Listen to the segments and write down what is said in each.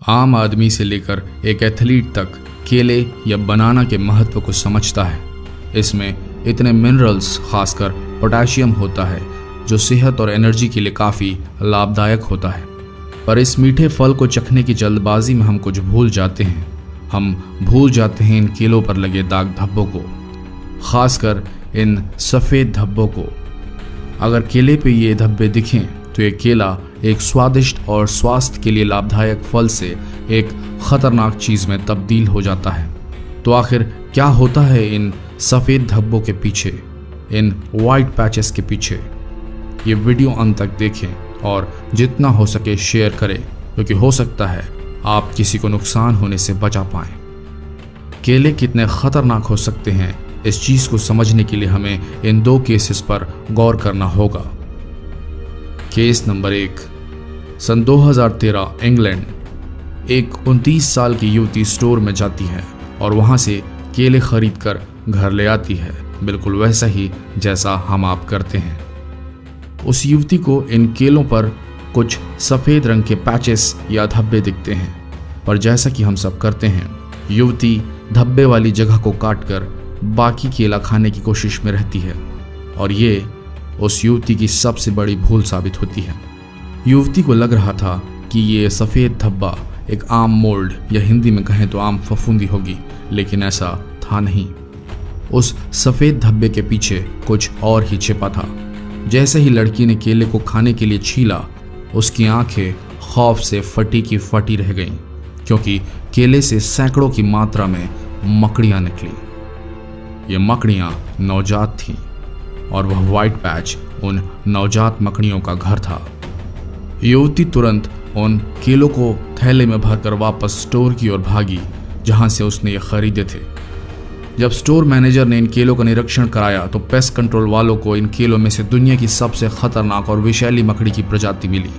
आम आदमी से लेकर एक एथलीट तक केले या बनाना के महत्व को समझता है। इसमें इतने मिनरल्स, खासकर पोटेशियम होता है जो सेहत और एनर्जी के लिए काफ़ी लाभदायक होता है। पर इस मीठे फल को चखने की जल्दबाजी में हम कुछ भूल जाते हैं। हम भूल जाते हैं इन केलों पर लगे दाग धब्बों को, खासकर इन सफ़ेद धब्बों को। अगर केले पे ये धब्बे दिखें तो ये केला एक स्वादिष्ट और स्वास्थ्य के लिए लाभदायक फल से एक खतरनाक चीज़ में तब्दील हो जाता है। तो आखिर क्या होता है इन सफ़ेद धब्बों के पीछे, इन वाइट पैचेस के पीछे? ये वीडियो अंत तक देखें और जितना हो सके शेयर करें, क्योंकि हो सकता है आप किसी को नुकसान होने से बचा पाएं। केले कितने खतरनाक हो सकते हैं, इस चीज़ को समझने के लिए हमें इन दो केसेस पर गौर करना होगा। Case number 1। सन 2013 इंग्लैंड। एक 29 साल की युवती स्टोर में जाती है और वहां से केले खरीद कर घर ले आती है, बिल्कुल वैसा ही जैसा हम आप करते हैं। उस युवती को इन केलों पर कुछ सफ़ेद रंग के पैचेस या धब्बे दिखते हैं, पर जैसा कि हम सब करते हैं, युवती धब्बे वाली जगह को काटकर बाकी केला खाने की कोशिश में रहती है और ये उस युवती की सबसे बड़ी भूल साबित होती है। युवती को लग रहा था कि ये सफ़ेद धब्बा एक आम मोल्ड या हिंदी में कहें तो आम फफूंदी होगी, लेकिन ऐसा था नहीं। उस सफ़ेद धब्बे के पीछे कुछ और ही छिपा था। जैसे ही लड़की ने केले को खाने के लिए छीला, उसकी आंखें खौफ से फटी की फटी रह गईं, क्योंकि केले से सैकड़ों की मात्रा में मकड़ियां निकली। ये मकड़ियां नवजात थीं और वह वाइट पैच उन नवजात मकड़ियों का घर था। युवती तुरंत उन केलों को थैले में भरकर वापस स्टोर की ओर भागी, जहां से उसने ये खरीदे थे। जब स्टोर मैनेजर ने इन केलों का निरीक्षण कराया तो पेस्ट कंट्रोल वालों को इन केलों में से दुनिया की सबसे खतरनाक और विषैली मकड़ी की प्रजाति मिली,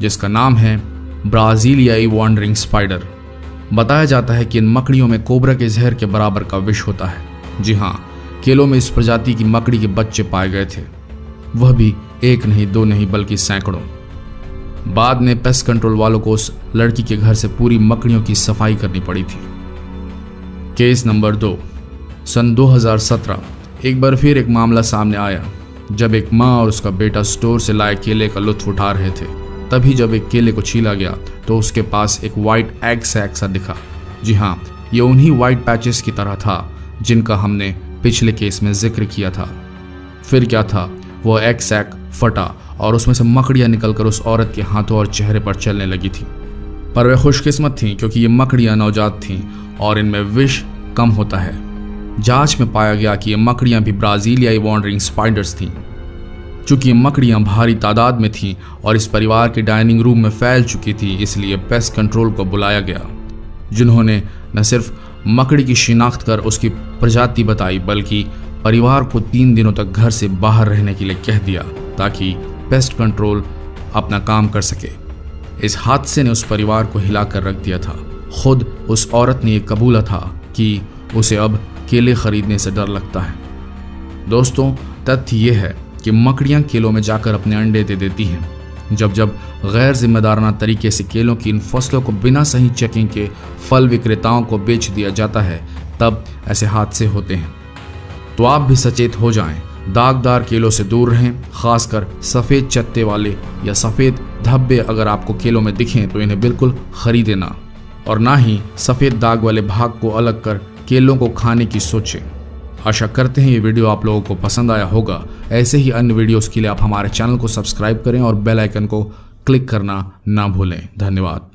जिसका नाम है ब्राजीलियाई वॉन्डरिंग स्पाइडर। बताया जाता है कि इन मकड़ियों में कोबरा के जहर के बराबर का विष होता है। जी हाँ, केलों में इस प्रजाति की मकड़ी के बच्चे पाए गए थे, वह भी एक नहीं, दो नहीं, बल्कि सैकड़ों। बाद में पेस्ट कंट्रोल वालों को उस लड़की के घर से पूरी मकड़ियों की सफाई करनी पड़ी थी। Case number 2। सन 2017 एक बार फिर एक मामला सामने आया, जब एक माँ और उसका बेटा स्टोर से लाए केले का लुत्फ उठा रहे थे। तभी जब एक केले को छीला गया तो उसके पास एक वाइट एग सैक सा दिखा। जी हाँ, ये उन्हीं वाइट पैचेस की तरह था जिनका हमने पिछले केस में जिक्र किया था। फिर क्या था, वह एग सैक फटा और उसमें से मकड़ियां निकलकर उस औरत के हाथों और चेहरे पर चलने लगी थी। पर वह खुशकिस्मत थी, क्योंकि ये मकड़ियां नवजात थीं और इनमें विष कम होता है। जांच में पाया गया कि ये मकड़ियां भी ब्राजीलियाई वॉन्डरिंग स्पाइडर्स थीं। चूंकि ये मकड़ियां भारी तादाद में थीं और इस परिवार के डाइनिंग रूम में फैल चुकी थी, इसलिए पेस्ट कंट्रोल को बुलाया गया, जिन्होंने न सिर्फ मकड़ी की शिनाख्त कर उसकी प्रजाति बताई, बल्कि परिवार को 3 दिनों तक घर से बाहर रहने के लिए कह दिया, ताकि पेस्ट कंट्रोल अपना काम कर सके। इस हादसे ने उस परिवार को हिलाकर रख दिया था। खुद उस औरत ने यह कबूला था कि उसे अब केले खरीदने से डर लगता है। दोस्तों, तथ्य यह है कि मकड़ियां केलों में जाकर अपने अंडे दे देती हैं। जब जब गैर जिम्मेदाराना तरीके से केलों की इन फसलों को बिना सही चेकिंग के फल विक्रेताओं को बेच दिया जाता है, तब ऐसे हादसे होते हैं। तो आप भी सचेत हो जाएं, दागदार केलों से दूर रहें, खासकर सफ़ेद चत्ते वाले या सफ़ेद धब्बे अगर आपको केलों में दिखें तो इन्हें बिल्कुल खरीदें ना, और ना ही सफ़ेद दाग वाले भाग को अलग कर केलों को खाने की सोचें। आशा करते हैं ये वीडियो आप लोगों को पसंद आया होगा। ऐसे ही अन्य वीडियोस के लिए आप हमारे चैनल को सब्सक्राइब करें और बेल आइकन को क्लिक करना ना भूलें। धन्यवाद।